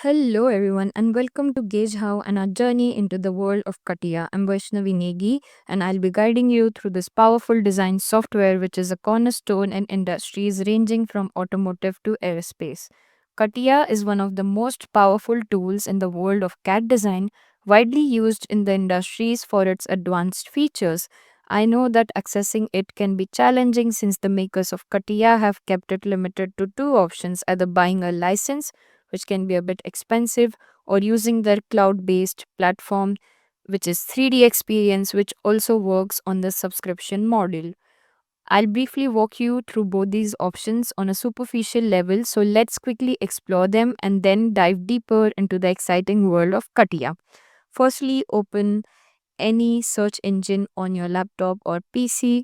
Hello, everyone, and welcome to Gauge How and our journey into the world of CATIA. I'm Vaishnavi Negi, and I'll be guiding you through this powerful design software, which is a cornerstone in industries ranging from automotive to aerospace. CATIA is one of the most powerful tools in the world of CAD design, widely used in the industries for its advanced features. I know that accessing it can be challenging since the makers of CATIA have kept it limited to two options, either buying a license, which can be a bit expensive, or using their cloud based platform, which is 3D Experience, which also works on the subscription model. I'll briefly walk you through both these options on a superficial level, so let's quickly explore them and then dive deeper into the exciting world of CATIA. Firstly, open any search engine on your laptop or PC,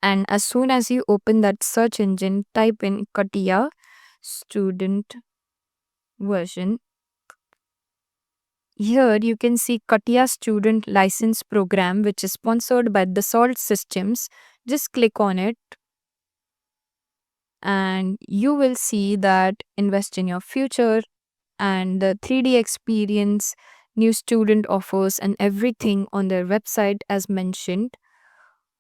and as soon as you open that search engine, type in CATIA student version. Here you can see Katia Student License Program, which is sponsored by Dassault Systems. Just click on it and you will see that invest in your future and the 3D experience, new student offers, and everything on their website as mentioned.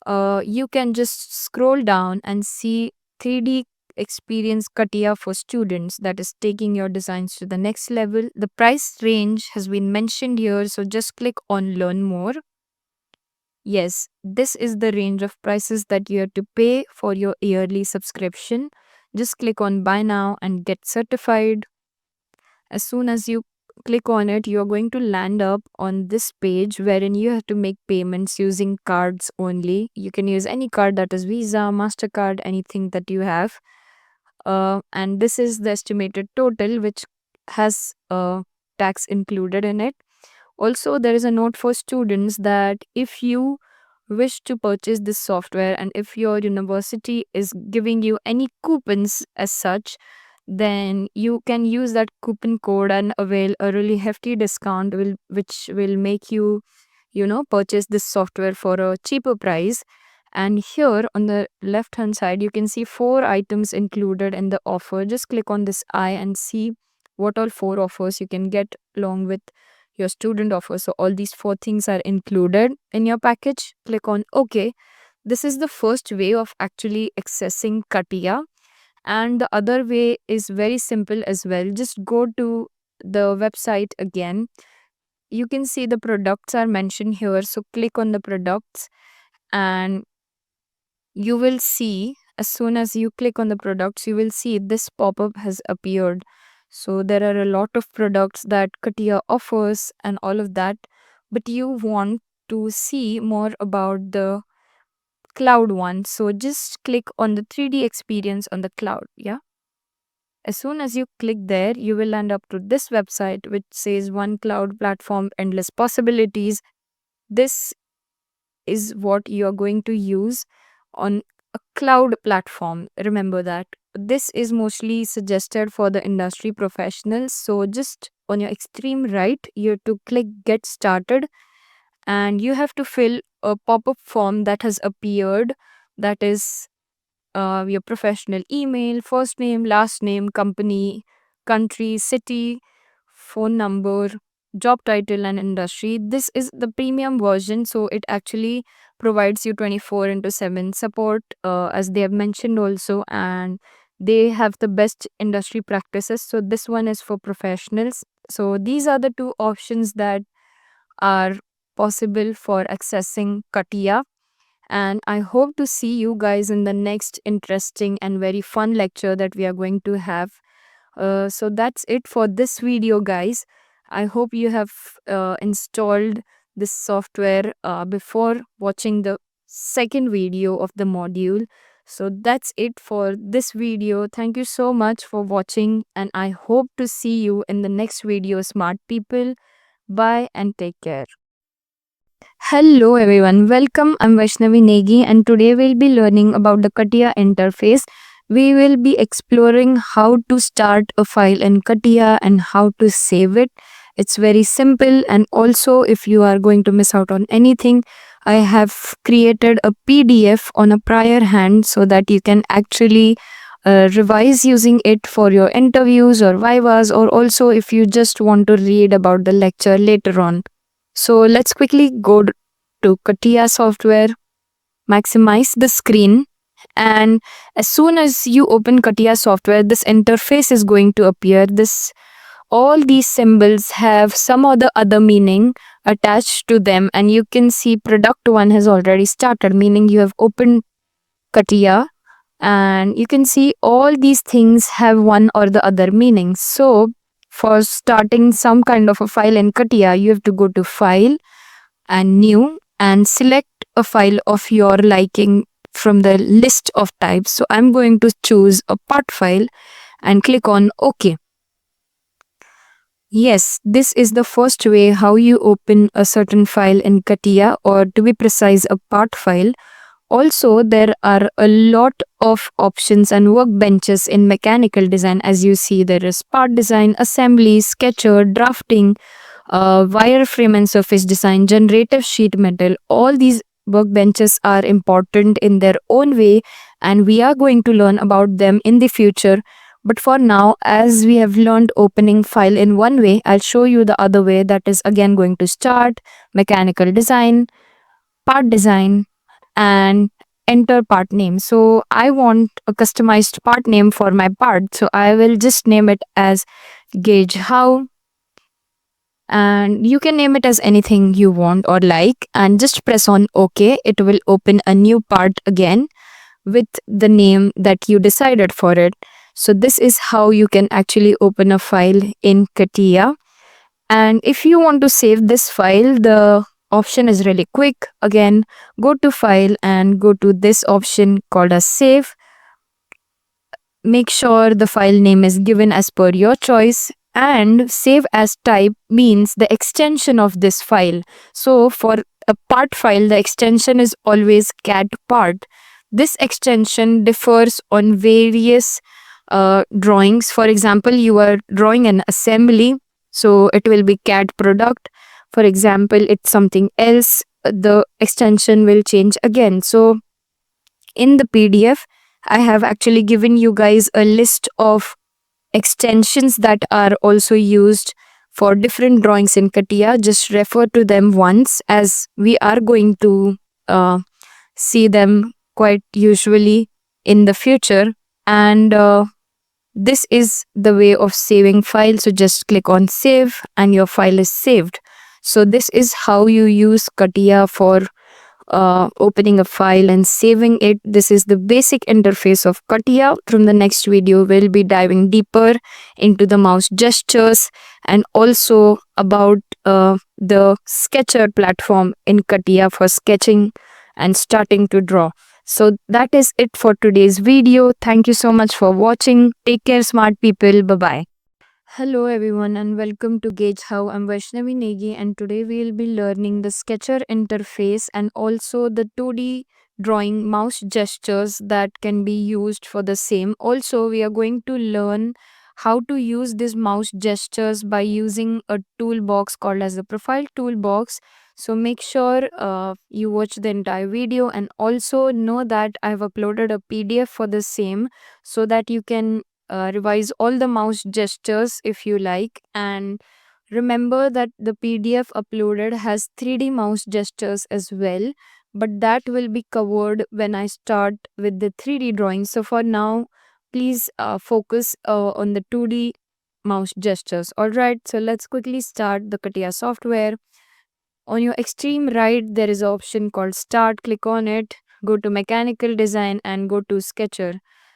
You can just scroll down and see 3D experience Katia for students, that is taking your designs to the next level. The price range has been mentioned here, so just click on learn more. Yes, this is the range of prices that you have to pay for your yearly subscription. Just click on buy now and get certified. As soon as you click on it, you are going to land up on this page wherein you have to make payments using cards only. You can use any card, that is Visa, MasterCard, anything that you have. And this is the estimated total, which has tax included in it. Also, there is a note for students that if you wish to purchase this software and if your university is giving you any coupons as such, then you can use that coupon code and avail a really hefty discount which will make you purchase this software for a cheaper price. And here on the left hand side you can see four items included in the offer. Just click on this eye and see what all four offers you can get along with your student offer. So all these four things are included in your package. Click on OK. This is the first way of actually accessing Katia, and the other way is very simple as well. Just go to the website again. You can see the products are mentioned here, so click on the products and you will see, as soon as you click on the products, you will see this pop-up has appeared. So there are a lot of products that Katia offers and all of that, but you want to see more about the cloud one, so just click on the 3D experience on the cloud. Yeah, as soon as you click there, you will land up to this website which says one cloud platform, endless possibilities. This is what you are going to use on a cloud platform. Remember that. This is mostly suggested for the industry professionals. So, just on your extreme right, you have to click Get Started and you have to fill a pop up form that has appeared. That is your professional email, first name, last name, company, country, city, phone number, job title, and industry. This is the premium version, so it actually provides you 24 into 7 support, as they have mentioned also, and they have the best industry practices. So, this one is for professionals. So, these are the two options that are possible for accessing Katia, and I hope to see you guys in the next interesting and very fun lecture that we are going to have. So that's it for this video, guys. I hope you have installed this software before watching the second video of the module. So that's it for this video. Thank you so much for watching, and I hope to see you in the next video, smart people. Bye and take care. Hello everyone, welcome. I'm Vaishnavi Negi, and today we'll be learning about the Katia interface. We will be exploring how to start a file in Katia and how to save it. It's very simple, and also if you are going to miss out on anything, I have created a PDF on a prior hand so that you can actually revise using it for your interviews or vivas, or also if you just want to read about the lecture later on. So let's quickly go to Katia software, maximize the screen, and as soon as you open Katia software, this interface is going to appear. This All these symbols have some or the other meaning attached to them, and you can see product one has already started, meaning you have opened Katia, and you can see all these things have one or the other meaning. So for starting some kind of a file in Katia, you have to go to file and new and select a file of your liking from the list of types. So I'm going to choose a part file and click on OK. Yes, this is the first way how you open a certain file in Katia, or to be precise, a part file. Also, there are a lot of options and workbenches in mechanical design. As you see, there is part design, assembly, sketcher, drafting, wireframe and surface design, generative sheet metal. All these workbenches are important in their own way, and we are going to learn about them in the future. But for now, as we have learned opening file in one way, I'll show you the other way, that is again going to start, mechanical design, part design, and enter part name. So I want a customized part name for my part. So I will just name it as Gauge How, and you can name it as anything you want or like, and just press on OK. It will open a new part again with the name that you decided for it. So this is how you can actually open a file in Katia. And if you want to save this file, the option is really quick. Again, go to file and go to this option called as save. Make sure the file name is given as per your choice, and save as type means the extension of this file. So for a part file, the extension is always cat part. This extension differs on various drawings. For example, you are drawing an assembly, so it will be cat product. For example, it's something else, the extension will change again. So in the PDF, I have actually given you guys a list of extensions that are also used for different drawings in Katia. Just refer to them once, as we are going to uh, see them quite usually in the future. And this is the way of saving file. So just click on save and your file is saved. So this is how you use Katia for opening a file and saving it. This is the basic interface of Katia. From the next video, we'll be diving deeper into the mouse gestures and also about the Sketcher platform in Katia for sketching and starting to draw. So that is it for today's video. Thank you so much for watching. Take care, smart people. Bye bye. Hello everyone and welcome to Gauge How. I'm Vaishnavi Negi, and today we'll be learning the Sketcher interface and also the 2D drawing mouse gestures that can be used for the same. Also, we are going to learn how to use these mouse gestures by using a toolbox called as the profile toolbox. So make sure you watch the entire video, and also know that I've uploaded a PDF for the same so that you can revise all the mouse gestures if you like. And remember that the PDF uploaded has 3D mouse gestures as well, but that will be covered when I start with the 3D drawing. So for now, please focus on the 2D mouse gestures. Alright, so let's quickly start the Katia software. On your extreme right, there is an option called Start. Click on it, go to Mechanical Design and go to Sketcher.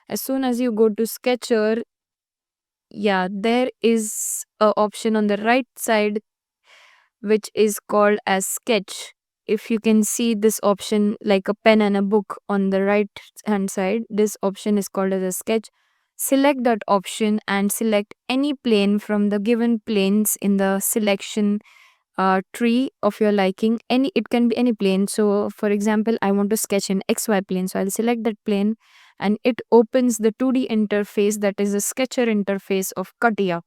As soon as you go to Sketcher, yeah, there is a option on the right side which is called as Sketch. If you can see this option like a pen and a book on the right hand side, this option is called as a Sketch. Select that option and select any plane from the given planes in the selection tree of your liking. Any, it can be any plane. So for example, I want to sketch an XY plane, so I'll select that plane and it opens the 2D interface, that is the Sketcher interface of Katia.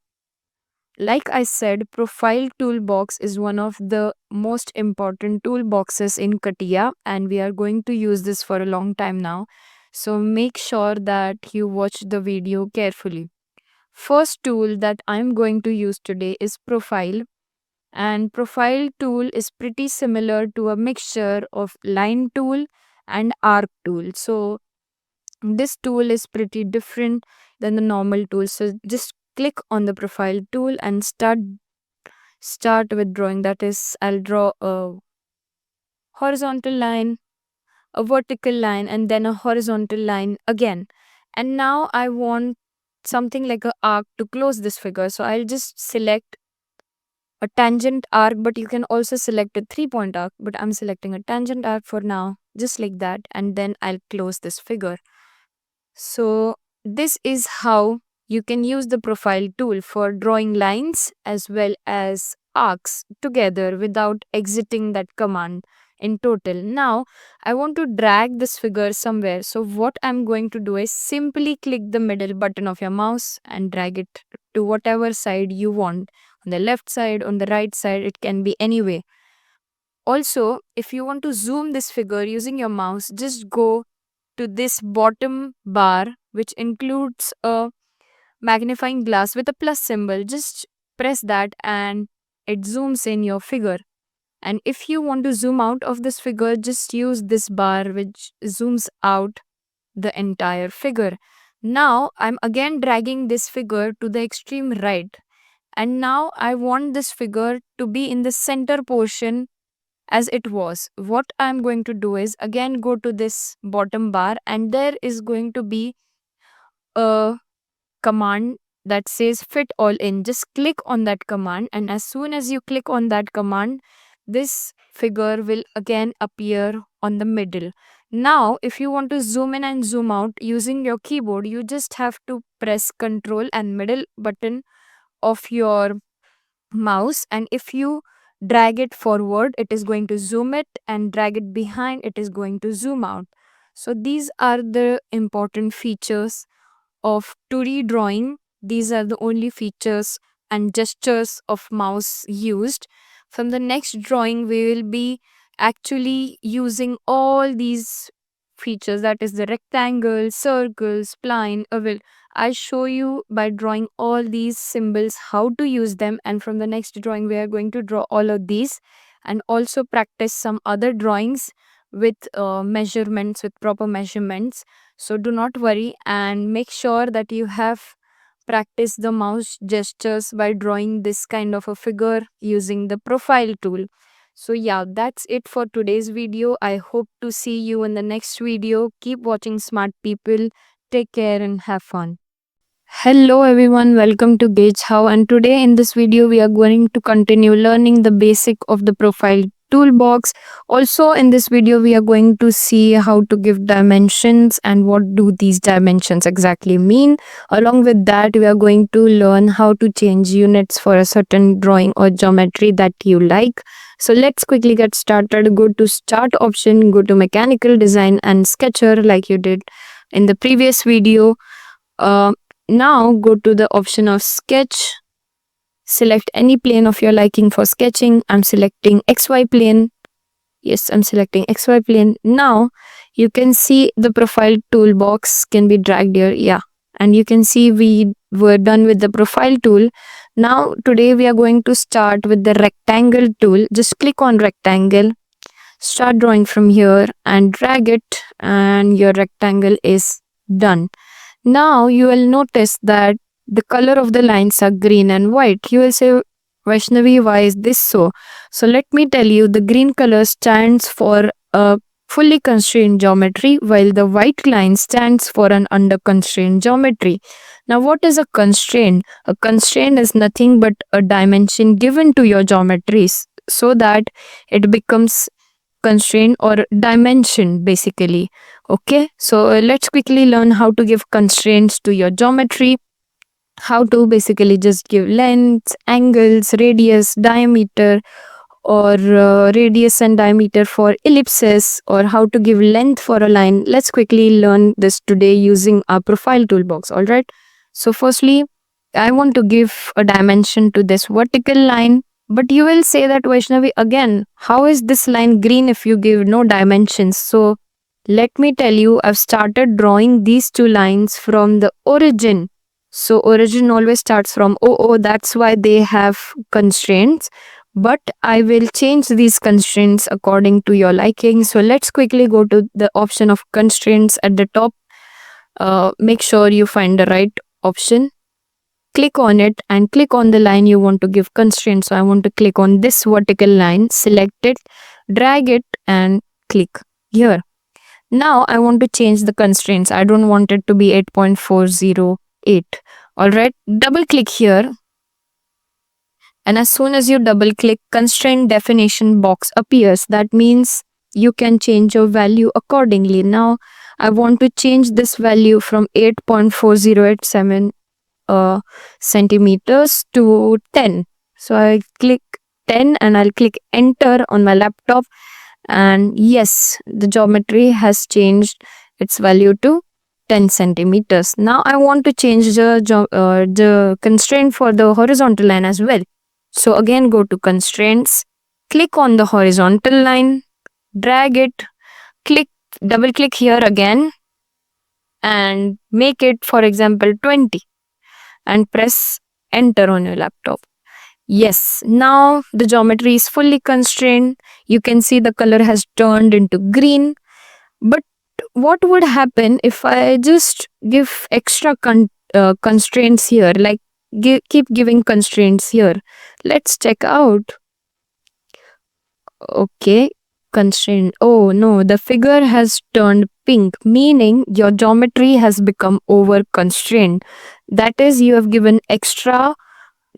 Like I said, profile toolbox is one of the most important toolboxes in Katia, and we are going to use this for a long time now. So make sure that you watch the video carefully. First tool that I'm going to use today is Profile, and Profile tool is pretty similar to a mixture of line tool and arc tool. So this tool is pretty different than the normal tool. So just click on the Profile tool and start with drawing. That is, I'll draw a horizontal line, a vertical line, and then a horizontal line again. And now I want something like a arc to close this figure. So I'll just select a tangent arc, but you can also select a 3 point arc, but I'm selecting a tangent arc for now, just like that, and then I'll close this figure. So this is how you can use the Profile tool for drawing lines as well as arcs together without exiting that command in total. Now I want to drag this figure somewhere. So what I'm going to do is simply click the middle button of your mouse and drag it to whatever side you want. On the left side, on the right side, it can be anyway. Also, if you want to zoom this figure using your mouse, just go to this bottom bar, which includes a magnifying glass with a plus symbol. Just press that and it zooms in your figure. And if you want to zoom out of this figure, just use this bar which zooms out the entire figure. Now I'm again dragging this figure to the extreme right. And now I want this figure to be in the center portion as it was. What I'm going to do is again go to this bottom bar, and there is going to be a command that says fit all in. Just click on that command, and as soon as you click on that command, this figure will again appear on the middle. Now, if you want to zoom in and zoom out using your keyboard, you just have to press Control and middle button of your mouse, and if you drag it forward, it is going to zoom it, and drag it behind, it is going to zoom out. So these are the important features of 2D drawing. These are the only features and gestures of mouse used. From the next drawing, we will be actually using all these features, that is the rectangle, circle, spline, oval. I show you by drawing all these symbols how to use them, and from the next drawing we are going to draw all of these and also practice some other drawings with measurements, with proper measurements. So do not worry, and make sure that you have practiced the mouse gestures by drawing this kind of a figure using the Profile tool. So yeah, that's it for today's video. I hope to see you in the next video. Keep watching Smart People. Take care and have fun. Hello everyone, welcome to Gauge How, and today in this video we are going to continue learning the basic of the Profile toolbox. Also in this video we are going to see how to give dimensions and what do these dimensions exactly mean. Along with that, we are going to learn how to change units for a certain drawing or geometry that you like. So let's quickly get started. Go to start option, go to mechanical design and sketcher like you did in the previous video. uh, Now go to the option of sketch. Select any plane of your liking for sketching. I'm selecting XY plane. Yes, I'm selecting XY plane. Now you can see the Profile toolbox can be dragged here. Yeah. And you can see we were done with the Profile tool. Now today we are going to start with the rectangle tool. Just click on rectangle. Start drawing from here and drag it, and your rectangle is done. Now you will notice that the color of the lines are green and white. You will say, Vaishnavi, why is this so? So let me tell you, the green color stands for a fully constrained geometry, while the white line stands for an under constrained geometry. Now what is a constraint? A constraint is nothing but a dimension given to your geometries so that it becomes constraint or dimension basically. Okay, so let's quickly learn how to give constraints to your geometry, how to basically just give lengths, angles, radius, diameter, or radius and diameter for ellipses, or how to give length for a line. Let's quickly learn this today using our Profile toolbox. All right, so firstly I want to give a dimension to this vertical line. But you will say that, Vaishnavi, again, how is this line green if you give no dimensions? So Let me tell you, I've started drawing these two lines from the origin. So origin always starts from OO, that's why they have constraints. But I will change these constraints according to your liking. So let's quickly go to the option of constraints at the top. Make sure you find the right option. Click on it and click on the line you want to give constraints. So I want to click on this vertical line, select it, drag it, and click here. Now I want to change the constraints. I don't want it to be 8.408. Alright, double click here, and as soon as you double click, constraint definition box appears. That means you can change your value accordingly. Now I want to change this value from 8.4087 centimeters to 10. So I click 10 and I'll click enter on my laptop, and yes, the geometry has changed its value to 10 centimeters. Now I want to change the constraint for the horizontal line as well. So again, go to constraints, click on the horizontal line, drag it, click, double click here again, and make it, for example, 20, and press enter on your laptop. Yes, now the geometry is fully constrained. You can see the color has turned into green. But what would happen if I just give extra constraints here, like keep giving constraints here? Let's check out. Okay, constraint. Oh no, the figure has turned pink, meaning your geometry has become over constrained. That is, you have given extra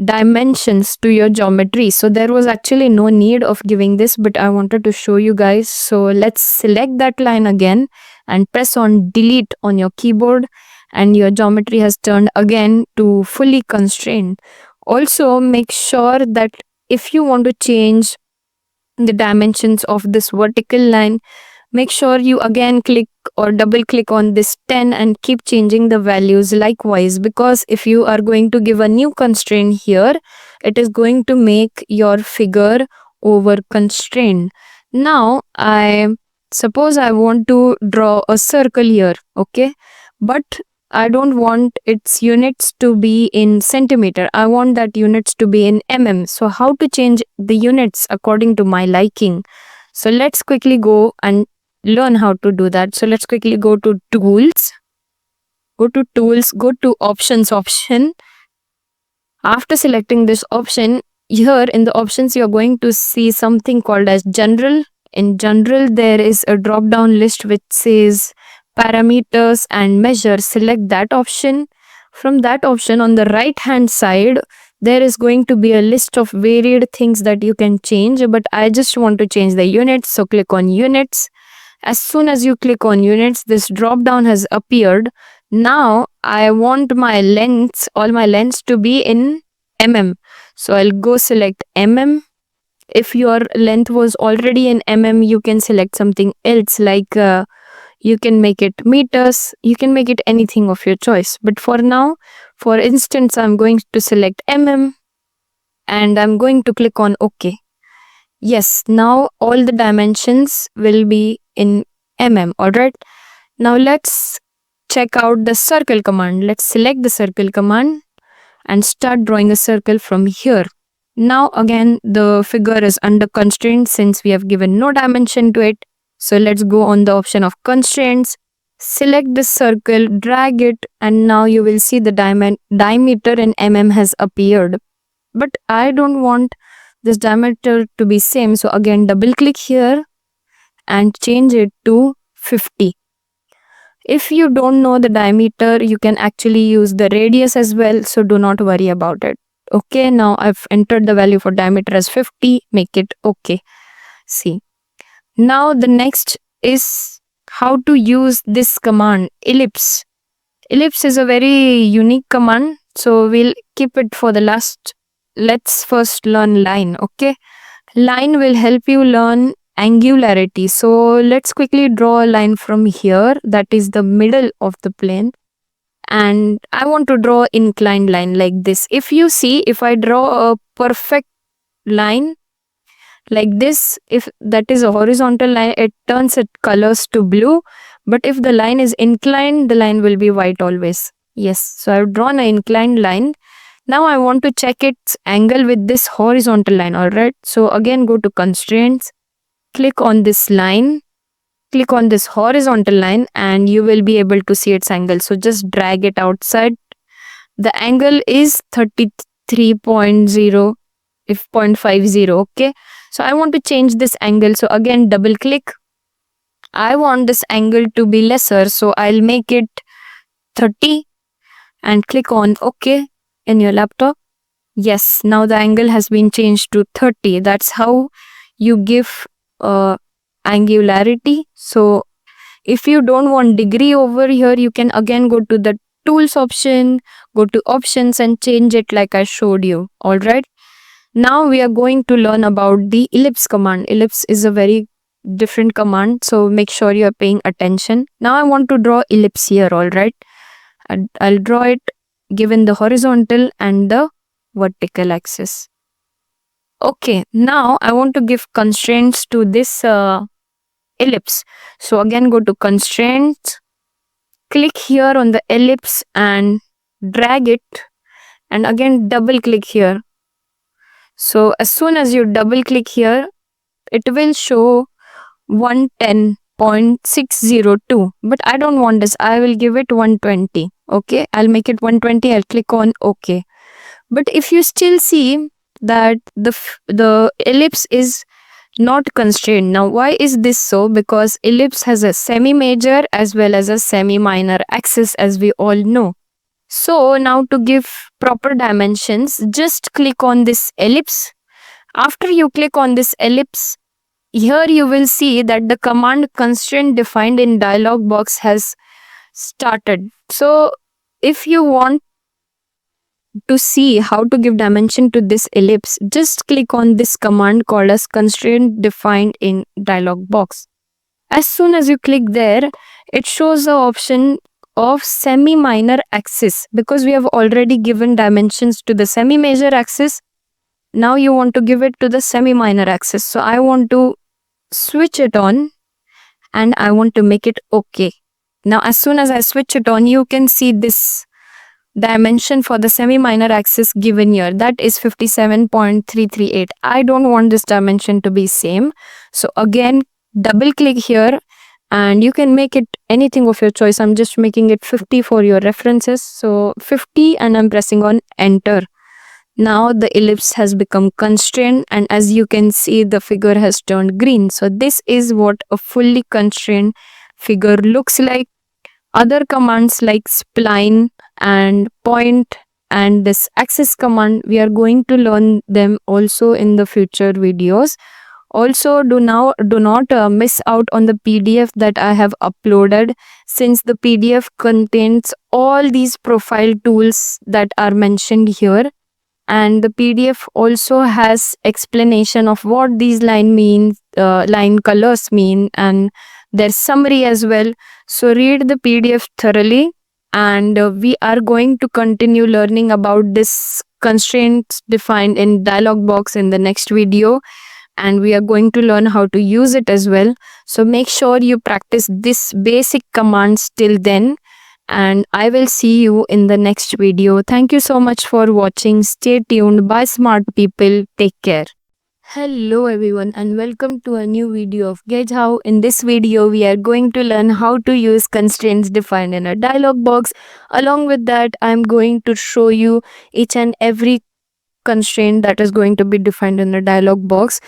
dimensions to your geometry. So there was actually no need of giving this, but I wanted to show you guys. So let's select that line again and press on delete on your keyboard, and your geometry has turned again to fully constrained. Also, make sure that if you want to change the dimensions of this vertical line, make sure you again click or double click on this 10 and keep changing the values likewise, because if you are going to give a new constraint here, it is going to make your figure over constrained. Now I suppose I want to draw a circle here, okay, but I don't want its units to be in centimeter. I want that units to be in mm. So how to change the units according to my liking? So let's quickly go and learn how to do that. So let's quickly go to tools. Go to tools, go to options option. After selecting this option, here in the options you're going to see something called as general. In general, there is a drop down list which says parameters and measure. Select that option. From that option on the right hand side, there is going to be a list of varied things that you can change, but I just want to change the units, so click on units. As soon as you click on units, this drop down has appeared. Now I want my lengths, all my lengths to be in mm. So I'll go select mm. If your length was already in mm, you can select something else, like you can make it meters, you can make it anything of your choice. But for now, for instance, I'm going to select mm and I'm going to click on OK. Yes, now all the dimensions will be in mm. Alright. Now let's check out the circle command. Let's select the circle command and start drawing a circle from here. Now again, the figure is under constraint since we have given no dimension to it. So let's go on the option of constraints, select the circle, drag it, and now you will see the diameter in mm has appeared. But I don't want this diameter to be same, so again double click here and change it to 50. If you don't know the diameter, you can actually use the radius as well, so do not worry about it. Okay, now I've entered the value for diameter as 50, make it okay. See, now the next is how to use this command, ellipse. Ellipse is a very unique command, so we'll keep it for the last. Let's first learn line, okay? Line will help you learn angularity. So let's quickly draw a line from here, that is the middle of the plane. And I want to draw inclined line like this. If you see, if I draw a perfect line, like this. If that is a horizontal line, it turns its colors to blue, but if the line is inclined, the line will be white always. Yes, so I've drawn an inclined line. Now I want to check its angle with this horizontal line. All right, so again go to constraints, click on this line, click on this horizontal line, and you will be able to see its angle. So just drag it outside. The angle is 33.0, if 0.50. Okay, so I want to change this angle, so again double click. I want this angle to be lesser, so I'll make it 30 and click on OK in your laptop. Yes, now the angle has been changed to 30. That's how you give angularity. So if you don't want degree over here, you can again go to the tools option, go to options and change it like I showed you. All right. Now we are going to learn about the ellipse command. Ellipse is a very different command, so make sure you are paying attention. Now I want to draw ellipse here. All right. I'll draw it given the horizontal and the vertical axis. Okay, now I want to give constraints to this ellipse. So again go to constraints, click here on the ellipse and drag it, and again double click here. So as soon as you double click here, it will show 110.602, but I don't want this. I will give it 120. Okay, I'll make it 120. I'll click on OK. But if you still see that the ellipse is not constrained. Now why is this so? Because ellipse has a semi major as well as a semi minor axis, as we all know. So now to give proper dimensions, just click on this ellipse. After you click on this ellipse, here you will see that the command constraint defined in dialog box has started. So if you want to see how to give dimension to this ellipse, just click on this command called as constraint defined in dialog box. As soon as you click there, it shows the option of semi minor axis. Because we have already given dimensions to the semi major axis, now you want to give it to the semi minor axis. So I want to switch it on and I want to make it OK. Now as soon as I switch it on, you can see this dimension for the semi minor axis given here, that is 57.338. I don't want this dimension to be same, so again double click here and you can make it anything of your choice. I'm just making it 50 for your references, so 50, and I'm pressing on enter. Now the ellipse has become constrained, and as you can see the figure has turned green. So this is what a fully constrained figure looks like. Other commands like spline and point and this axis command, we are going to learn them also in the future videos. Also do not miss out on the PDF that I have uploaded, since the PDF contains all these profile tools that are mentioned here, and the PDF also has explanation of what these line colors mean, and there's summary as well. So read the PDF thoroughly, and we are going to continue learning about this constraints defined in dialog box in the next video, and we are going to learn how to use it as well. So make sure you practice this basic commands till then, and I will see you in the next video. Thank you so much for watching. Stay tuned. Bye smart people. Take care. Hello everyone and welcome to a new video of Gauge How. In this video we are going to learn how to use constraints defined in a dialog box. Along with that, I am going to show you each and every constraint that is going to be defined in the dialog box.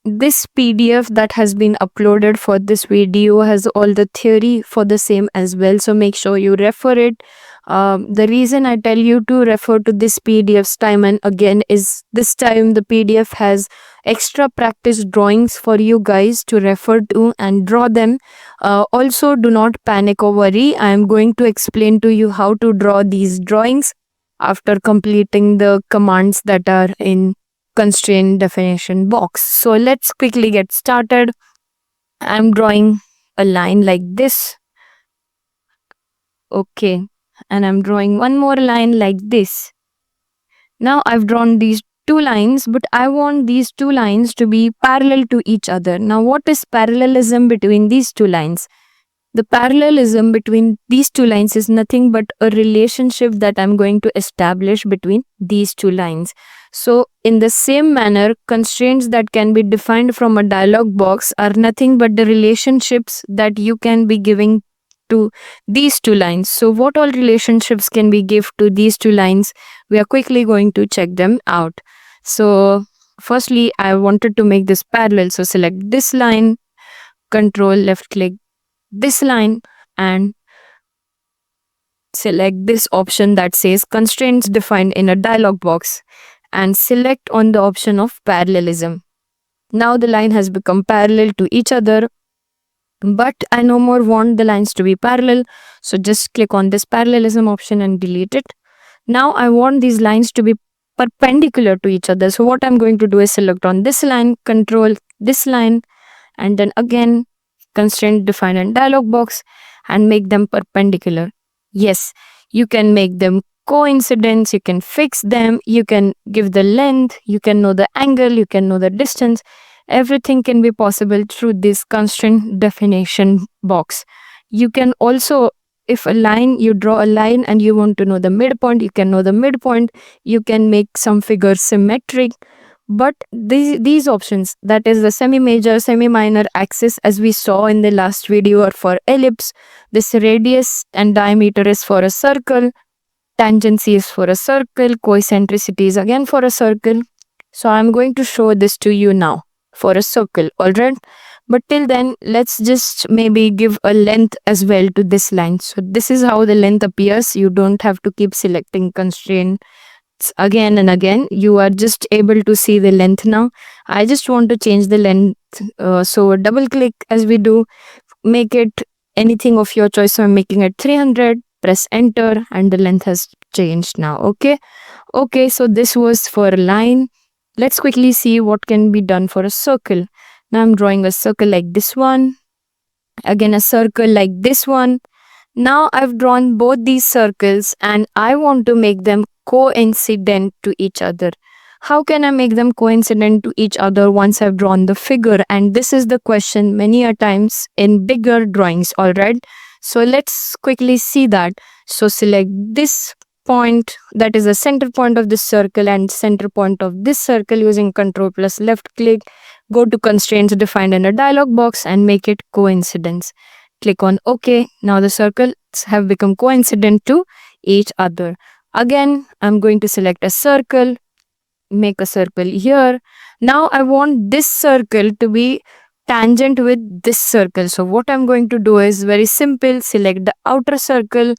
This PDF that has been uploaded for this video has all the theory for the same as well, so make sure you refer it. The reason I tell you to refer to this PDFs time and again is this time the PDF has extra practice drawings for you guys to refer to and draw them. Also, do not panic or worry. I am going to explain to you how to draw these drawings after completing the commands that are in constraint definition box. So let's quickly get started. I'm drawing a line like this. Okay, and I'm drawing one more line like this. Now I've drawn these two lines, but I want these two lines to be parallel to each other. Now, what is parallelism between these two lines? The parallelism between these two lines is nothing but a relationship that I'm going to establish between these two lines. So, in the same manner, constraints that can be defined from a dialog box are nothing but the relationships that you can be giving to these two lines. So, what all relationships can we give to these two lines? We are quickly going to check them out. So, firstly, I wanted to make this parallel. So, select this line, control left click this line, and select this option that says constraints defined in a dialog box, and select on the option of parallelism. Now the line has become parallel to each other, but I no more want the lines to be parallel. So just click on this parallelism option and delete it. Now I want these lines to be perpendicular to each other. So what I'm going to do is select on this line, control this line, and then again constraint define in dialog box and make them perpendicular. Yes, you can make them coincidence, you can fix them, you can give the length, you can know the angle, you can know the distance. Everything can be possible through this constraint definition box. You can also, if a line, you draw a line and you want to know the midpoint, you can know the midpoint. You can make some figures symmetric. But these options, that is the semi-major, semi-minor axis, as we saw in the last video, are for ellipse. This radius and diameter is for a circle. Tangency is for a circle. Cocentricity is again for a circle. So I'm going to show this to you now for a circle, alright? But till then, let's just maybe give a length as well to this line. So this is how the length appears. You don't have to keep selecting constraint again and again. You are just able to see the length now. I just want to change the length. So double click as we do, make it anything of your choice. So I'm making it 300, press enter, and the length has changed now. Okay, so this was for a line. Let's quickly see what can be done for a circle. Now I'm drawing a circle like this one, again a circle like this one. Now I've drawn both these circles and I want to make them coincident to each other. How can I make them coincident to each other once I've drawn the figure? And this is the question many a times in bigger drawings, alright? So let's quickly see that. So select this point, that is the center point of this circle, and center point of this circle using control plus left click. Go to constraints defined in a dialog box and make it coincidence. Click on OK. Now the circles have become coincident to each other. Again, I'm going to select a circle, make a circle here. Now I want this circle to be tangent with this circle. So what I'm going to do is very simple. Select the outer circle,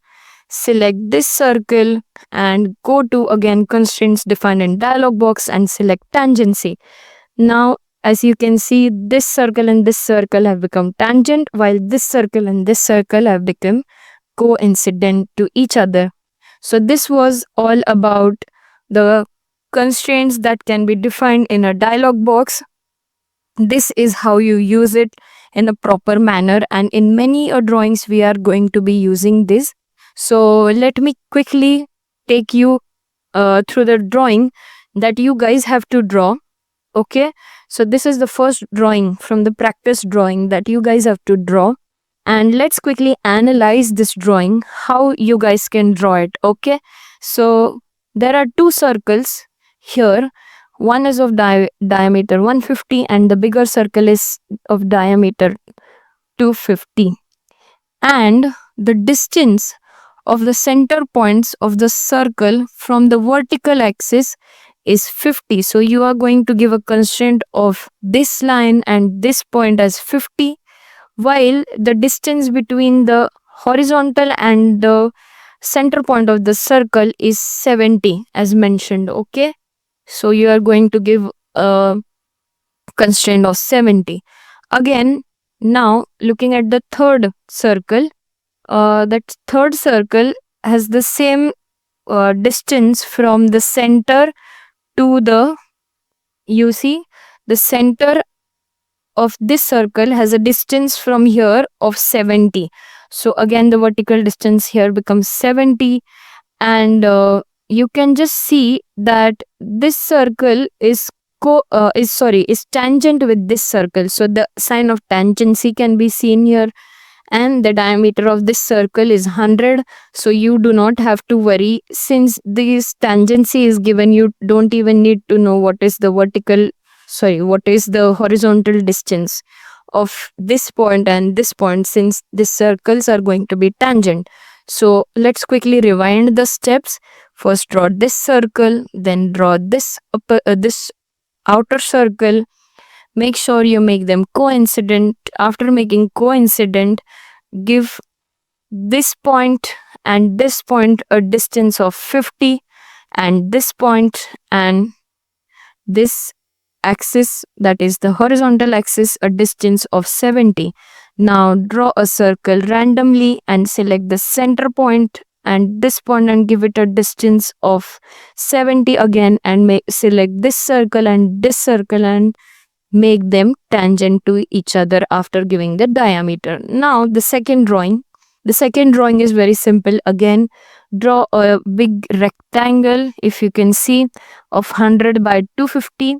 select this circle, and go to again constraints defined in dialog box and select tangency. Now as you can see, this circle and this circle have become tangent, while this circle and this circle have become coincident to each other. So this was all about the constraints that can be defined in a dialog box. This is how you use it in a proper manner, and in many drawings we are going to be using this. So let me quickly take you through the drawing that you guys have to draw. Okay, so this is the first drawing from the practice drawing that you guys have to draw, and let's quickly analyze this drawing, how you guys can draw it. Okay, so there are two circles here. One is of diameter 150 and the bigger circle is of diameter 250, and the distance of the center points of the circle from the vertical axis is 50. So you are going to give a constraint of this line and this point as 50, while the distance between the horizontal and the center point of the circle is 70 as mentioned. Okay, so you are going to give a constraint of 70. Again, now looking at the third circle, that third circle has the same distance from the center to the, you see, the center of this circle has a distance from here of 70. So again the vertical distance here becomes 70, and you can just see that this circle is tangent with this circle, so the sign of tangency can be seen here, and the diameter of this circle is 100. So you do not have to worry, since this tangency is given, you don't even need to know what is the horizontal distance of this point and this point, since these circles are going to be tangent. So let's quickly rewind the steps. First draw this circle, then draw this outer circle. Make sure you make them coincident. After making coincident, give this point a distance of 50, and this point and this axis, that is the horizontal axis, a distance of 70. Now draw a circle randomly and select the center point and this point and give it a distance of 70 again, and select this circle and make them tangent to each other after giving the diameter. Now the second drawing is very simple. Again, draw a big rectangle, if you can see, of 100 by 250.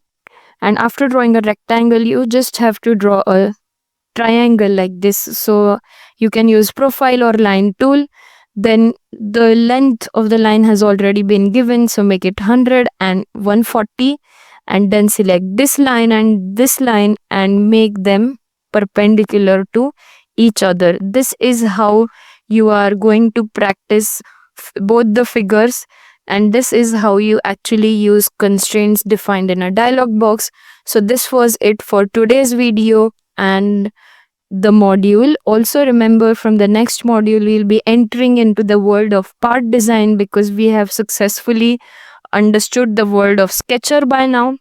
And after drawing a rectangle, you just have to draw a triangle like this. So you can use profile or line tool. Then the length of the line has already been given, so make it 100 and 140, and then select this line and make them perpendicular to each other. This is how you are going to practice both the figures, and this is how you actually use constraints defined in a dialog box. So this was it for today's video and the module. Also remember, from the next module we'll be entering into the world of part design, because we have successfully understood the world of Sketcher by now.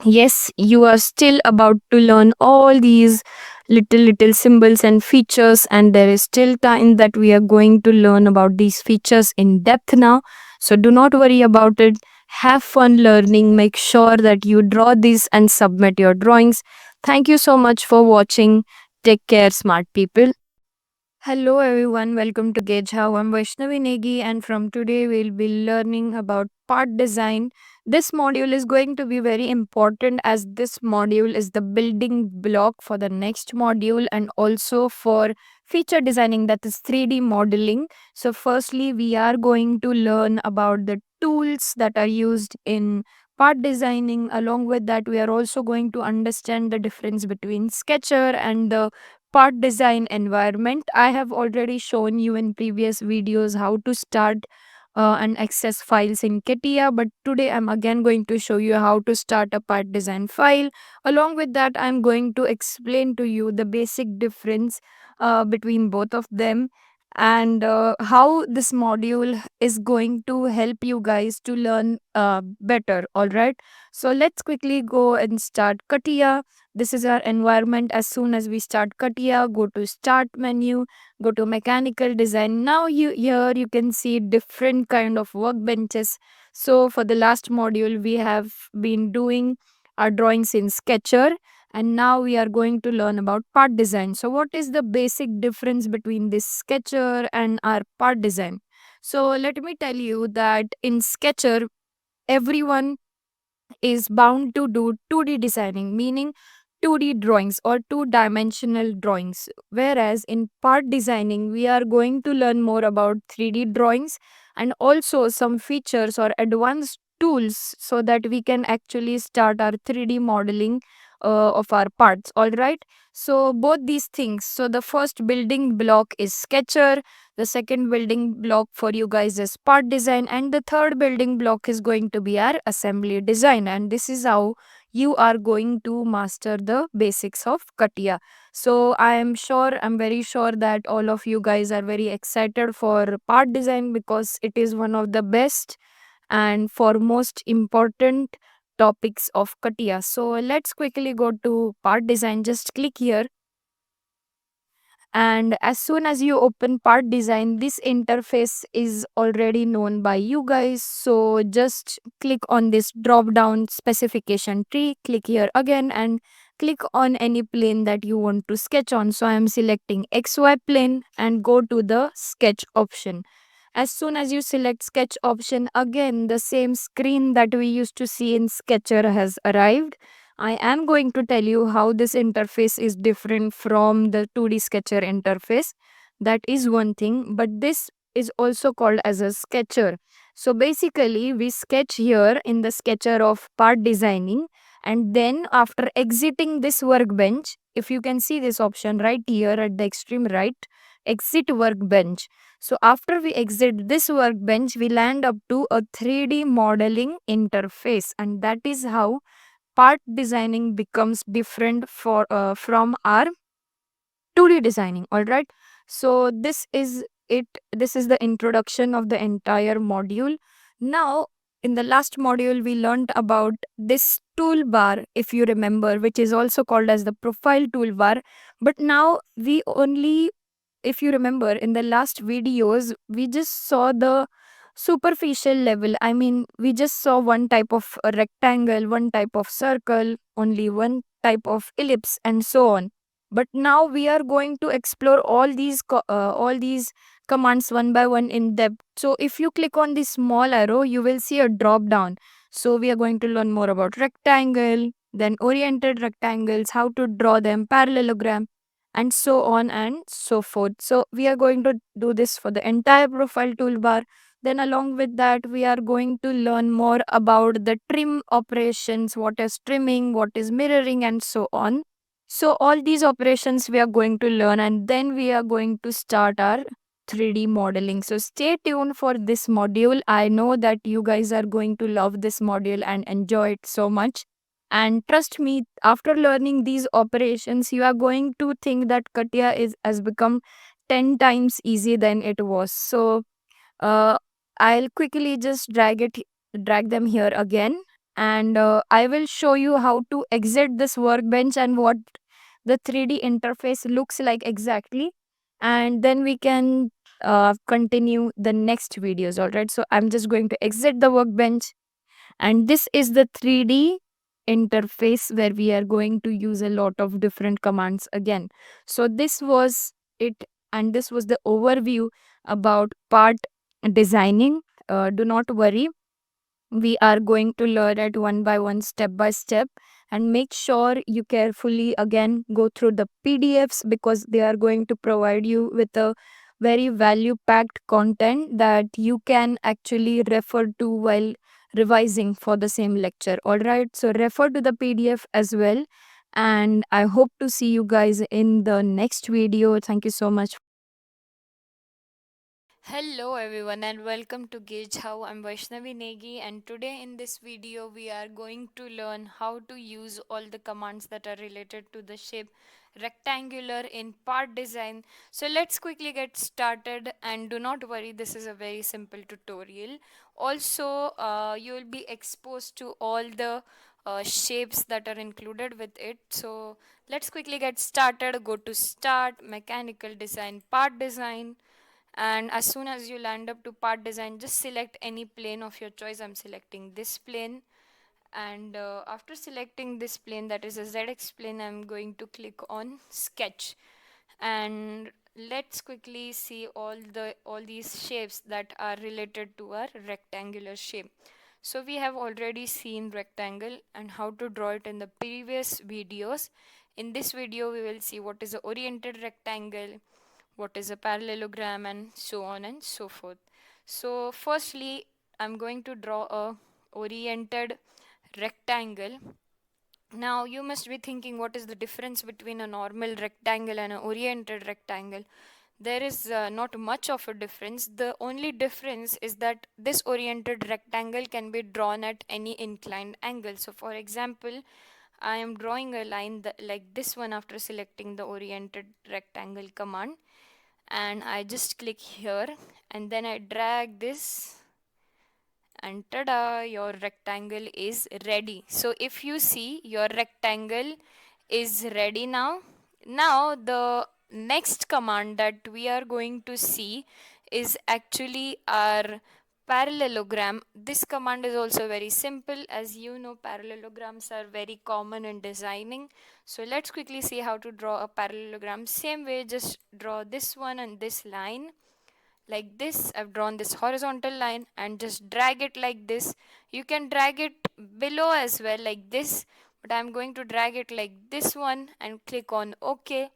Yes, you are still about to learn all these little symbols and features, and there is still time that we are going to learn about these features in depth now. So do not worry about it. Have fun learning. Make sure that you draw these and submit your drawings. Thank you so much for watching. Take care, smart people. Hello everyone, welcome to Gauge How. I'm Vaishnavi Negi, and from today we'll be learning about part design. This module is going to be very important, as this module is the building block for the next module and also for feature designing, that is 3D modeling. So firstly, we are going to learn about the tools that are used in part designing. Along with that, we are also going to understand the difference between Sketcher and the part design environment. I have already shown you in previous videos how to start and access files in CATIA, but today I'm again going to show you how to start a part design file. Along with that, I'm going to explain to you the basic difference between both of them, and how this module is going to help you guys to learn better. All right, so let's quickly go and start CATIA. This is our environment. As soon as we start CATIA, go to start menu, go to mechanical design. Now here you can see different kind of workbenches. So for the last module we have been doing our drawings in Sketcher, and now we are going to learn about part design. So what is the basic difference between this Sketcher and our part design? So let me tell you that in Sketcher, everyone is bound to do 2D designing, meaning 2D drawings or two dimensional drawings. Whereas in part designing, we are going to learn more about 3D drawings and also some features or advanced tools, so that we can actually start our 3D modeling of our parts. All right. So, both these things. So, the first building block is Sketcher, the second building block for you guys is part design, and the third building block is going to be our assembly design. And this is how you are going to master the basics of CATIA. So I'm very sure that all of you guys are very excited for part design, because it is one of the best and for most important topics of CATIA. So let's quickly go to part design. Just click here, and as soon as you open part design, this interface is already known by you guys. So just click on this drop down specification tree, click here again, and click on any plane that you want to sketch on. So I am selecting XY plane and go to the sketch option. As soon as you select sketch option, again the same screen that we used to see in Sketcher has arrived. I am going to tell you how this interface is different from the 2D Sketcher interface. That is one thing, but this is also called as a sketcher. So basically, we sketch here in the sketcher of part designing, and then after exiting this workbench, if you can see this option right here at the extreme right, exit workbench. So after we exit this workbench, we land up to a 3D modeling interface, and that is how part designing becomes different from our 2D designing. All right. So this is it. This is the introduction of the entire module. Now, in the last module, we learned about this toolbar, if you remember, which is also called as the profile toolbar. But now we only, if you remember, in the last videos, we just saw the superficial level. I mean, we just saw one type of a rectangle, one type of circle, only one type of ellipse, and so on. But now we are going to explore all these commands one by one in depth. So if you click on this small arrow, you will see a drop down. So we are going to learn more about rectangle, then oriented rectangles, how to draw them, parallelogram, and so on and so forth. So we are going to do this for the entire profile toolbar. Then along with that, we are going to learn more about the trim operations, what is trimming, what is mirroring, and so on. So all these operations we are going to learn, and then we are going to start our 3D modeling. So stay tuned for this module. I know that you guys are going to love this module and enjoy it so much. And trust me, after learning these operations, you are going to think that Katya is has become 10 times easy than it was. So uh, I'll quickly just drag them here again, and I will show you how to exit this workbench and what the 3D interface looks like exactly, and then we can continue the next videos. All right, so I'm just going to exit the workbench, and this is the 3D interface where we are going to use a lot of different commands again. So this was it, and this was the overview about part designing. Do not worry, we are going to learn it one by one, step by step, and make sure you carefully again go through the PDFs, because they are going to provide you with a very value packed content that you can actually refer to while revising for the same lecture. All right, so refer to the PDF as well, and I hope to see you guys in the next video. Thank you so much. Hello everyone and welcome to Gauge How. I'm Vaishnavi Negi, and today in this video we are going to learn how to use all the commands that are related to the shape rectangular in part design. So let's quickly get started, and do not worry, this is a very simple tutorial. Also you will be exposed to all the shapes that are included with it. So let's quickly get started. Go to start, mechanical design, part design, and as soon as you land up to part design, just select any plane of your choice. I'm selecting this plane, and after selecting this plane, that is a ZX plane, I'm going to click on sketch, and let's quickly see all these shapes that are related to our rectangular shape. So we have already seen rectangle and how to draw it in the previous videos. In this video we will see what is a oriented rectangle, what is a parallelogram, and so on and so forth. So firstly, I'm going to draw a oriented rectangle. Now you must be thinking, what is the difference between a normal rectangle and an oriented rectangle? There is not much of a difference. The only difference is that this oriented rectangle can be drawn at any inclined angle. So for example, I am drawing a line like this one after selecting the oriented rectangle command, and I just click here, and then I drag this, and tada, your rectangle is ready. So if you see, your rectangle is ready now. Now the next command that we are going to see is actually our parallelogram. This command is also very simple. As you know, parallelograms are very common in designing. So let's quickly see how to draw a parallelogram. Same way, just draw this one and this line. like this. I've drawn this horizontal line and just drag it like this. You can drag it below as well like this, but I'm going to drag it like this one and click on OK.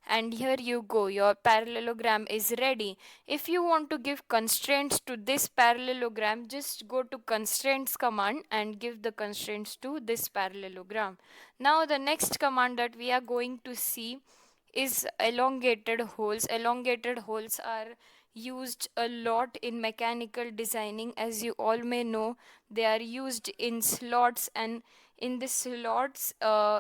And here you go, your parallelogram is ready. If you want to give constraints to this parallelogram, just go to constraints command and give the constraints to this parallelogram. Now the next command that we are going to see is elongated holes. Elongated holes are used a lot in mechanical designing. As you all may know, they are used in slots, and in the slots,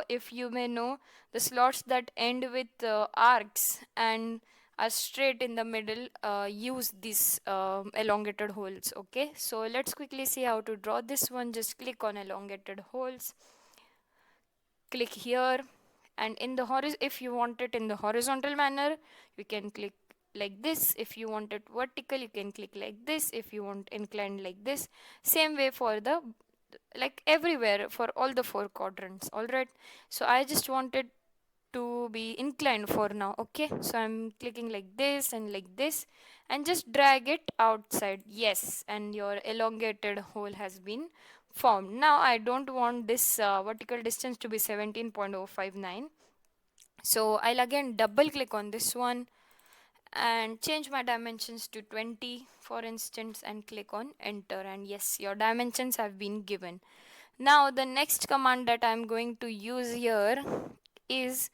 if you may know, the slots that end with arcs and are straight in the middle use these elongated holes. Okay, so let's quickly see how to draw this one. Just click on elongated holes, click here, and in the if you want it in the horizontal manner, you can click like this. If you want it vertical, you can click like this. If you want inclined, like this. Same way for the, like everywhere, for all the four quadrants. All right, so I just wanted to be inclined for now. Okay, so I'm clicking like this and like this, and just drag it outside. Yes, and your elongated hole has been formed. Now I don't want this vertical distance to be 17.059, so I'll again double click on this one and change my dimensions to 20 for instance, and click on enter. And yes, your dimensions have been given. Now the next command that I'm going to use here is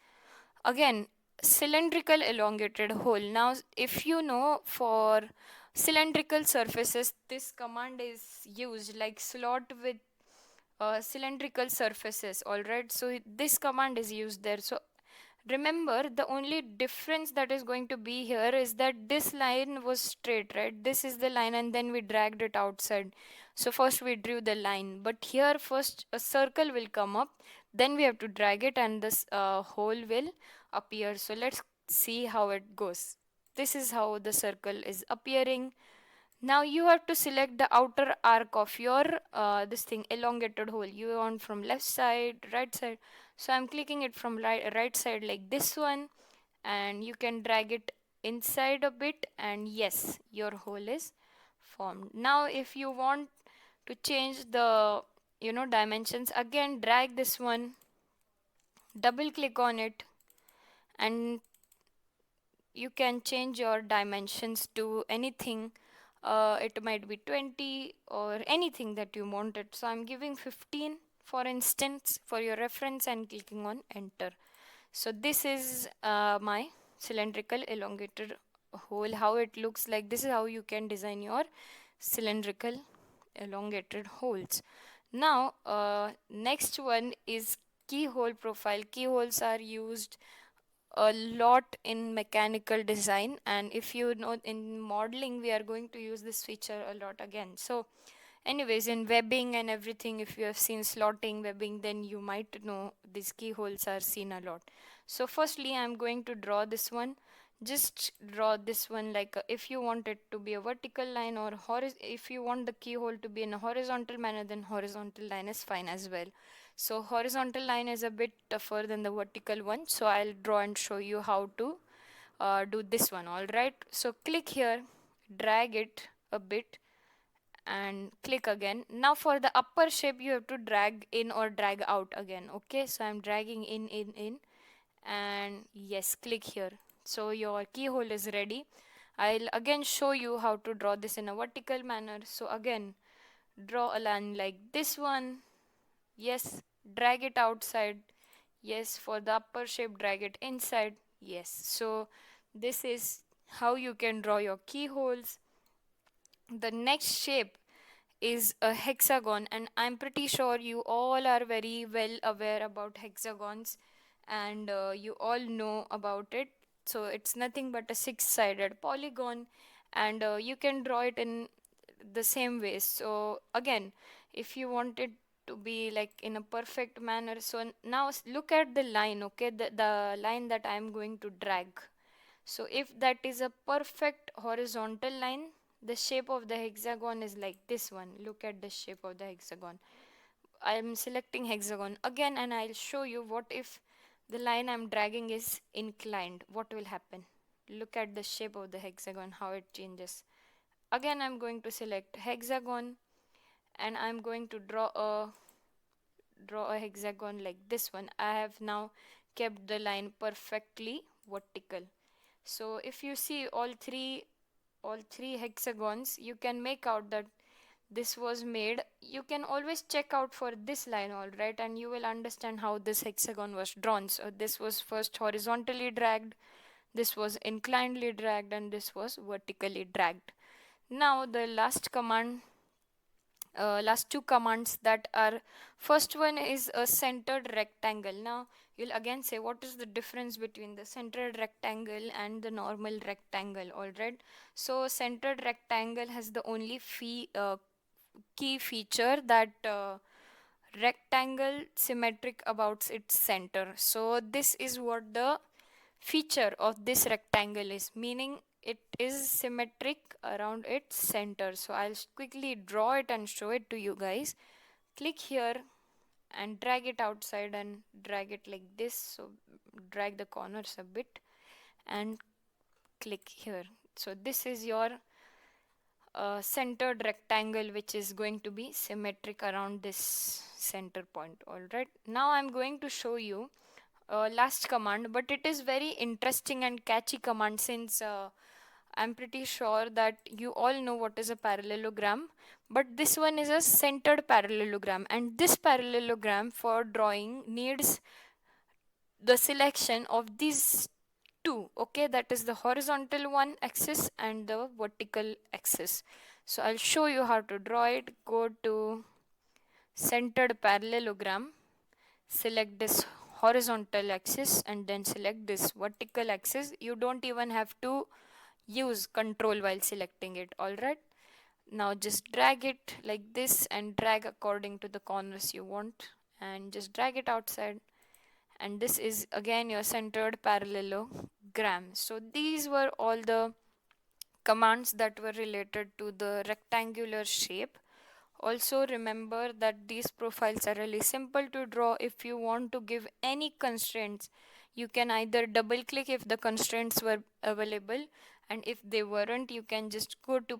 again cylindrical elongated hole. Now if you know, for cylindrical surfaces this command is used, like slot with cylindrical surfaces. All right, so this command is used there. So remember, the only difference that is going to be here is that this line was straight, right? This is the line, and then we dragged it outside. So first we drew the line, but here first a circle will come up, then we have to drag it, and this hole will appear. So let's see how it goes. This is how the circle is appearing. Now you have to select the outer arc of your this thing, elongated hole. You want from left side, right side. So I'm clicking it from right side like this one, and you can drag it inside a bit, and yes, your hole is formed. Now if you want to change the dimensions, again drag this one, double click on it, and you can change your dimensions to anything. It might be 20 or anything that you wanted. So I'm giving 15 for instance for your reference and clicking on enter. So this is my cylindrical elongated hole, how it looks like. This is how you can design your cylindrical elongated holes. Now next one is keyhole profile. Keyholes are used a lot in mechanical design, and if you know, in modeling we are going to use this feature a lot again. So anyways, in webbing and everything, if you have seen slotting, webbing, then you might know these keyholes are seen a lot. So firstly I'm going to draw this one. Just draw this one like if you want it to be a vertical line, or if you want the keyhole to be in a horizontal manner, then horizontal line is fine as well. So horizontal line is a bit tougher than the vertical one, so I'll draw and show you how to do this one. All right, so click here, drag it a bit, and click again. Now for the upper shape you have to drag in or drag out again. Okay, so I'm dragging in, and yes, click here. So your keyhole is ready. I'll again show you how to draw this in a vertical manner. So again, draw a line like this one. Yes, drag it outside. Yes, for the upper shape, drag it inside. Yes, so this is how you can draw your keyholes. The next shape is a hexagon, and I'm pretty sure you all are very well aware about hexagons, and you all know about it. So it's nothing but a six-sided polygon, and you can draw it in the same way. So again, if you want it to be like in a perfect manner, so now look at the line. Okay, the line that I'm going to drag. So if that is a perfect horizontal line, the shape of the hexagon is like this one. Look at the shape of the hexagon. I am selecting hexagon again, and I'll show you what if the line I'm dragging is inclined. What will happen? Look at the shape of the hexagon, how it changes. Again, I'm going to select hexagon, and I'm going to draw a hexagon like this one. I have now kept the line perfectly vertical. So if you see all three hexagons, you can make out that this was made. You can always check out for this line, all right, and you will understand how this hexagon was drawn. So this was first horizontally dragged, this was inclinedly dragged, and this was vertically dragged. Now the last two commands that are, first one is a centered rectangle. Now you'll again say, what is the difference between the centered rectangle and the normal rectangle? All right, so centered rectangle has the only key feature that rectangle symmetric about its center. So this is what the feature of this rectangle is, meaning it is symmetric around its center. So I'll quickly draw it and show it to you guys. Click here and drag it outside and drag it like this. So drag the corners a bit and click here. So this is your centered rectangle, which is going to be symmetric around this center point. All right, now I'm going to show you last command, but it is very interesting and catchy command, since I'm pretty sure that you all know what is a parallelogram, but this one is a centered parallelogram, and this parallelogram for drawing needs the selection of these two. Okay, that is the horizontal one axis and the vertical axis. So I'll show you how to draw it. Go to centered parallelogram, select this horizontal axis, and then select this vertical axis. You don't even have to use control while selecting it. All right, now just drag it like this and drag according to the corners you want, and just drag it outside, and this is again your centered parallelogram. So these were all the commands that were related to the rectangular shape. Also remember that these profiles are really simple to draw. If you want to give any constraints, you can either double click if the constraints were available, and if they weren't, you can just go to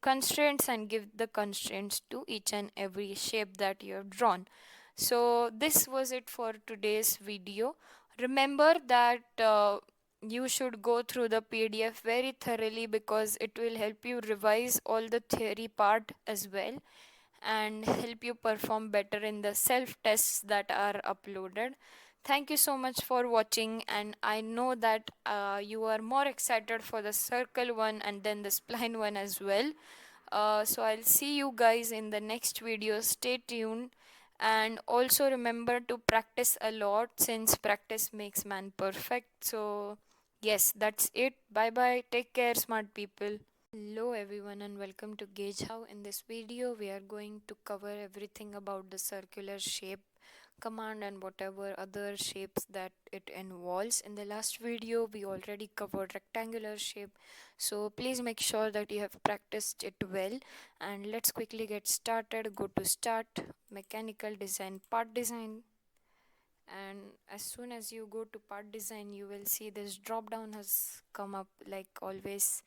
constraints and give the constraints to each and every shape that you have drawn. So this was it for today's video. Remember that you should go through the PDF very thoroughly, because it will help you revise all the theory part as well, and help you perform better in the self tests that are uploaded. Thank you so much for watching, and I know that you are more excited for the circle one and then the spline one as well. So I'll see you guys in the next video. Stay tuned, and also remember to practice a lot, since practice makes man perfect. So yes, that's it. Bye bye. Take care, smart people. Hello everyone, and welcome to Gauge How. In this video we are going to cover everything about the circular shape command and whatever other shapes that it involves. In the last video we already covered rectangular shape, so please make sure that you have practiced it well. And let's quickly get started. Go to start, mechanical design, part design, and as soon as you go to part design you will see this drop down has come up. Like always,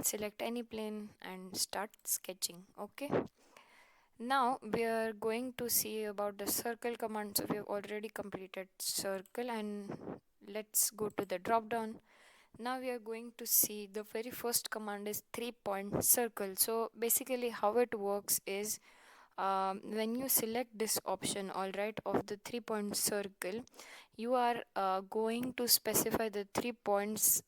select any plane and start sketching. Okay, now we are going to see about the circle command. So we have already completed circle, and let's go to the drop down. Now we are going to see the very first command is 3-point circle. So basically how it works is, when you select this option, all right, of the 3-point circle, you are going to specify the 3 points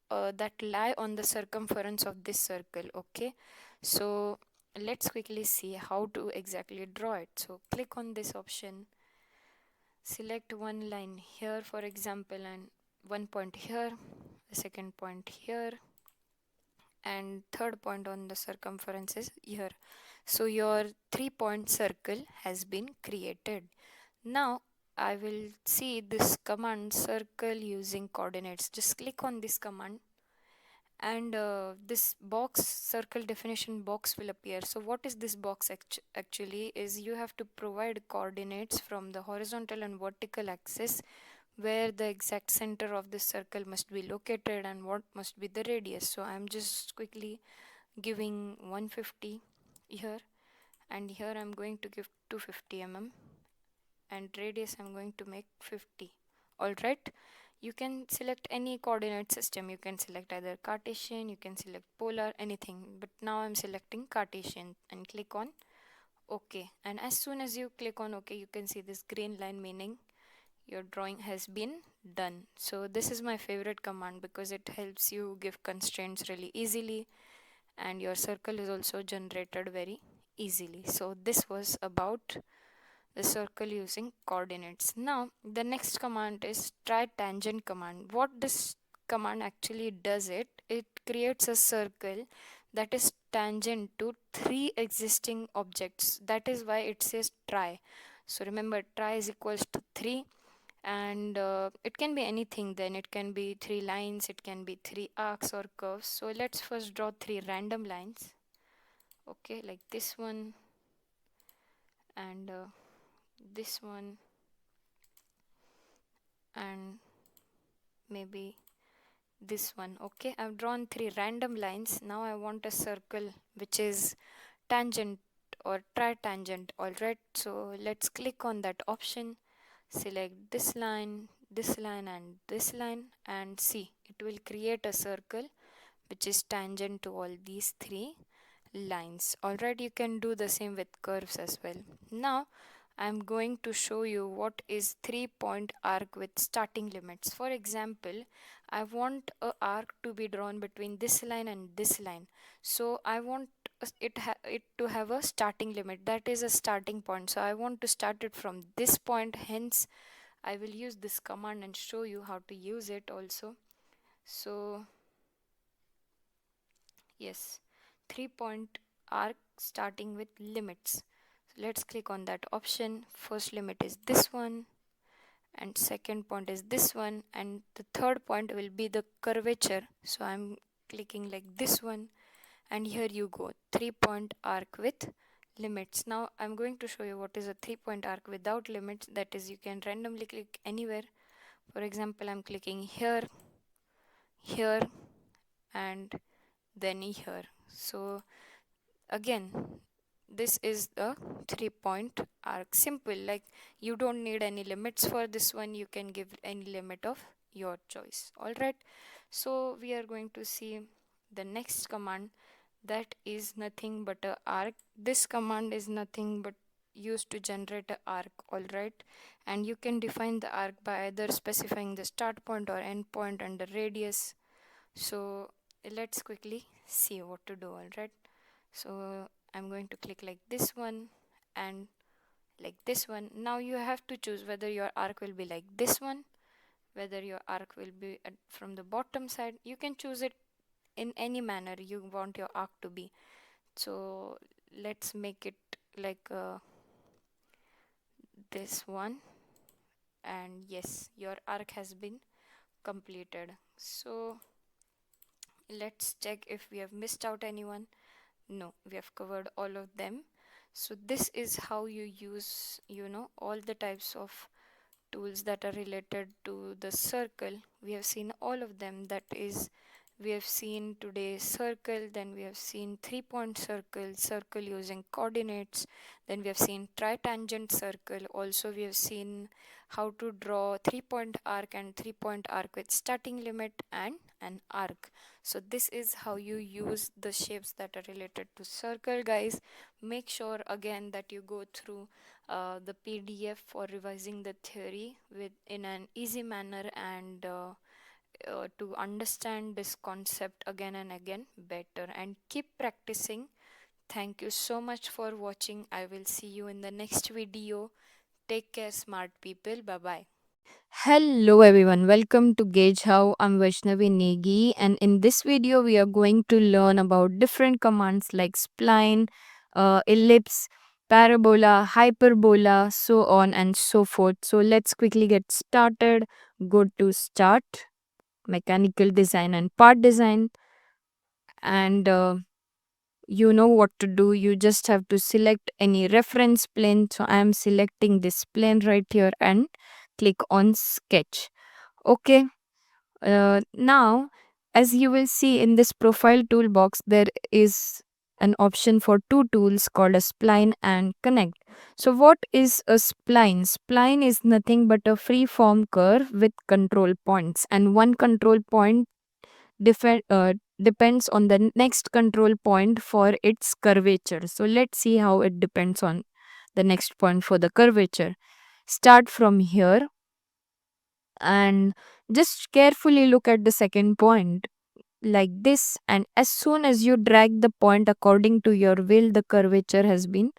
that lie on the circumference of this circle. Okay, so let's quickly see how to exactly draw it. So click on this option, select one line here for example, and one point here, the second point here, and third point on the circumference is here. So your 3-point circle has been created. Now I will see this command circle using coordinates. Just click on this command, and this box, circle definition box, will appear. So what is this box actually is, you have to provide coordinates from the horizontal and vertical axis where the exact center of this circle must be located and what must be the radius. So I'm just quickly giving 150 here, and here I'm going to give 250 mm, and radius I'm going to make 50. Alright, you can select any coordinate system. You can select either Cartesian, you can select polar, anything, but now I'm selecting Cartesian and click on OK. And as soon as you click on OK, you can see this green line, meaning your drawing has been done. So this is my favorite command because it helps you give constraints really easily, and your circle is also generated very easily. So this was about the circle using coordinates. Now the next command is try tangent command. What this command actually does, it creates a circle that is tangent to three existing objects. That is why it says try. So remember, try is equals to 3, and it can be anything. Then it can be three lines, it can be three arcs or curves. So let's first draw three random lines. Okay, like this one, and this one, and maybe this one. Okay, I've drawn three random lines. Now I want a circle which is tangent or tritangent. All right, so let's click on that option, select this line, and this line, and see, it will create a circle which is tangent to all these three lines. Alright, you can do the same with curves as well. Now I'm going to show you what is 3-point arc with starting limits. For example, I want a arc to be drawn between this line and this line. So I want it to have a starting limit, that is a starting point. So I want to start it from this point, hence I will use this command and show you how to use it also. So yes, 3-point arc starting with limits. So let's click on that option. First limit is this one, and second point is this one, and the third point will be the curvature. So I'm clicking like this one, and here you go, 3-point arc with limits. Now I'm going to show you what is a 3-point arc without limits. That is, you can randomly click anywhere. For example, I'm clicking here, here, and then here. So again, this is the 3-point arc. Simple, like you don't need any limits for this one. You can give any limit of your choice. All right, so we are going to see the next command, that is nothing but a arc. This command is nothing but used to generate a arc. All right, and you can define the arc by either specifying the start point or end point and the radius. So let's quickly see what to do. All right, so I'm going to click like this one and like this one. Now you have to choose whether your arc will be like this one, whether your arc will be from the bottom side. You can choose it in any manner you want your arc to be. So let's make it like this one, and yes, your arc has been completed. So let's check if we have missed out anyone. No, we have covered all of them. So this is how you use, all the types of tools that are related to the circle. We have seen all of them. That is, we have seen today circle, then we have seen 3-point circle, circle using coordinates, then we have seen tritangent circle. Also, we have seen how to draw 3-point arc and 3-point arc with starting limit and an arc. So this is how you use the shapes that are related to circle, guys. Make sure again that you go through the PDF for revising the theory in an easy manner, and to understand this concept again and again better, and keep practicing. Thank you so much for watching. I will see you in the next video. Take care, smart people. Bye bye. Hello everyone, welcome to Gauge How. I'm Vaishnavi Negi, and in this video we are going to learn about different commands like spline, ellipse, parabola, hyperbola, so on and so forth. So let's quickly get started. Go to start, mechanical design and part design, and you know what to do. You just have to select any reference plane. So I am selecting this plane right here, and click on sketch. Okay. Now, as you will see in this profile toolbox, there is an option for two tools called a spline and connect. So, what is a spline? Spline is nothing but a free form curve with control points, and one control point depends on the next control point for its curvature. So, let's see how it depends on the next point for the curvature. Start from here and just carefully look at the second point like this, and as soon as you drag the point according to your will, the curvature has been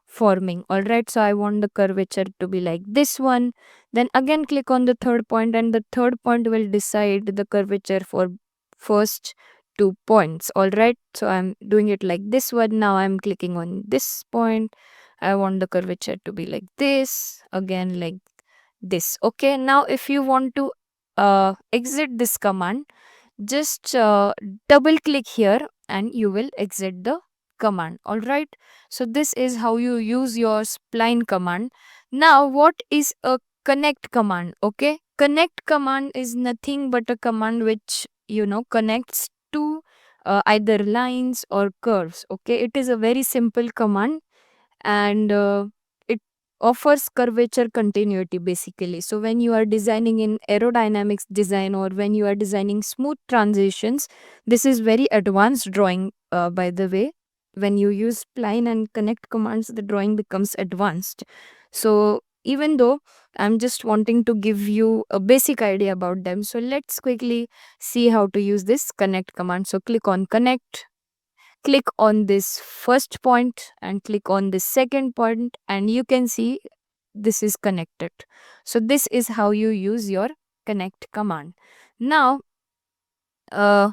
forming. All right, so I want the curvature to be like this one. Then again click on the third point, and the third point will decide the curvature for first 2 points. All right, so I'm doing it like this one. Now I'm clicking on this point. I want the curvature to be like this, again like this. Okay, now if you want to exit this command, just double click here and you will exit the command. All right, so this is how you use your spline command. Now what is a connect command? Okay, connect command is nothing but a command which connects to either lines or curves. Okay, it is a very simple command, and it offers curvature continuity basically. So when you are designing in aerodynamics design, or when you are designing smooth transitions, this is very advanced drawing, by the way. When you use spline and connect commands, the drawing becomes advanced. So even though I'm just wanting to give you a basic idea about them, so let's quickly see how to use this connect command. So click on connect, click on this first point and click on the second point, and you can see this is connected. So this is how you use your connect command. Now uh,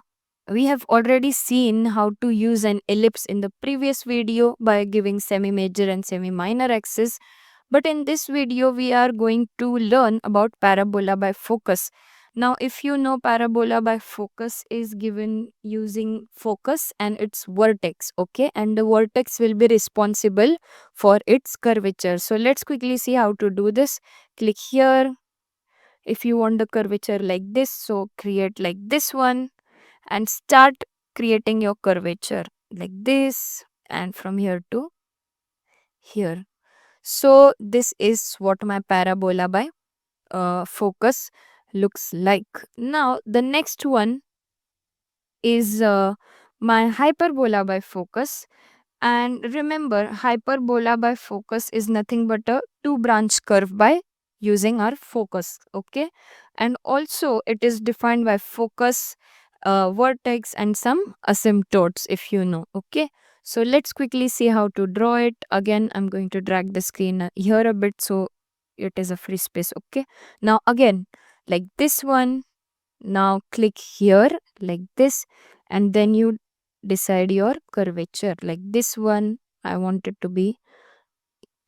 we have already seen how to use an ellipse in the previous video by giving semi major and semi minor axis, but in this video, we are going to learn about parabola by focus. Now, if you know, parabola by focus is given using focus and its vertex, okay? And the vertex will be responsible for its curvature. So, let's quickly see how to do this. Click here. If you want the curvature like this, so create like this one and start creating your curvature like this, and from here to here. So this is what my parabola by focus looks like. Now the next one is my hyperbola by focus. And remember, hyperbola by focus is nothing but a two branch curve by using our focus. Okay, and also it is defined by focus, vertex, and some asymptotes, if you know. Okay, so let's quickly see how to draw it. Again, I'm going to drag the screen here a bit so it is a free space. Okay, now again, like this one, now click here like this, and then you decide your curvature like this one. I want it to be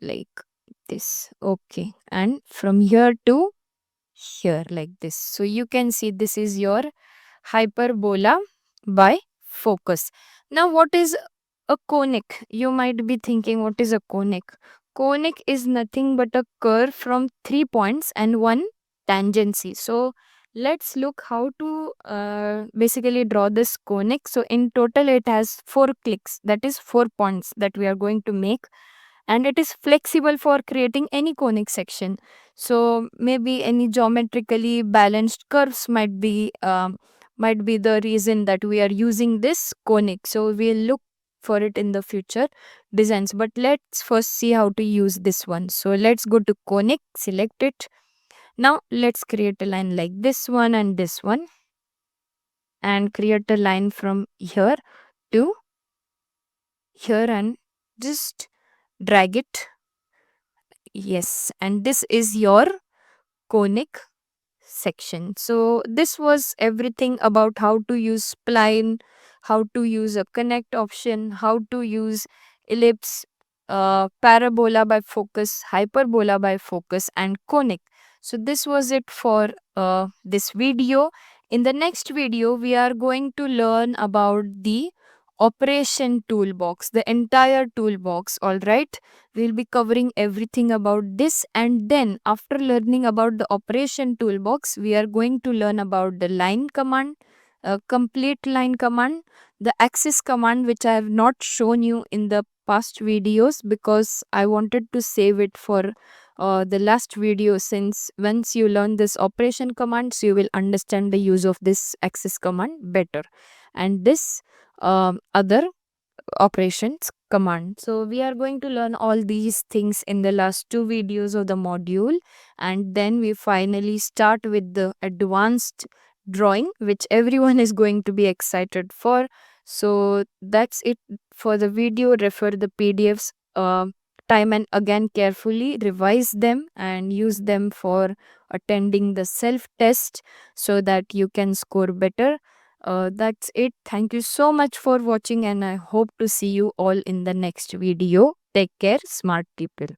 like this. Okay, and from here to here like this. So you can see this is your hyperbola by focus. Now what is a conic? You might be thinking, what is a conic? Conic is nothing but a curve from 3 points and one tangency. So let's look how to basically draw this conic. So in total it has 4 clicks, that is 4 points that we are going to make, and it is flexible for creating any conic section. So maybe any geometrically balanced curves might be the reason that we are using this conic. So we'll look for it in the future designs, but let's first see how to use this one. So let's go to conic, select it. Now let's create a line like this one and this one, and create a line from here to here and just drag it. Yes, and this is your conic section. So this was everything about how to use spline, how to use a connect option, how to use ellipse, parabola by focus, hyperbola by focus, and conic. So this was it for this video. In the next video, we are going to learn about the operation toolbox, the entire toolbox. All right, we'll be covering everything about this, and then after learning about the operation toolbox, we are going to learn about the line command, complete line command, the axis command, which I have not shown you in the past videos because I wanted to save it for the last video, since once you learn this operation commands you will understand the use of this axis command better, and this other operations command. So we are going to learn all these things in the last two videos of the module, and then we finally start with the advanced drawing, which everyone is going to be excited for. So that's it for the video. Refer the PDFs time and again carefully, revise them and use them for attending the self test so that you can score better. That's it. Thank you so much for watching, and I hope to see you all in the next video. Take care, smart people.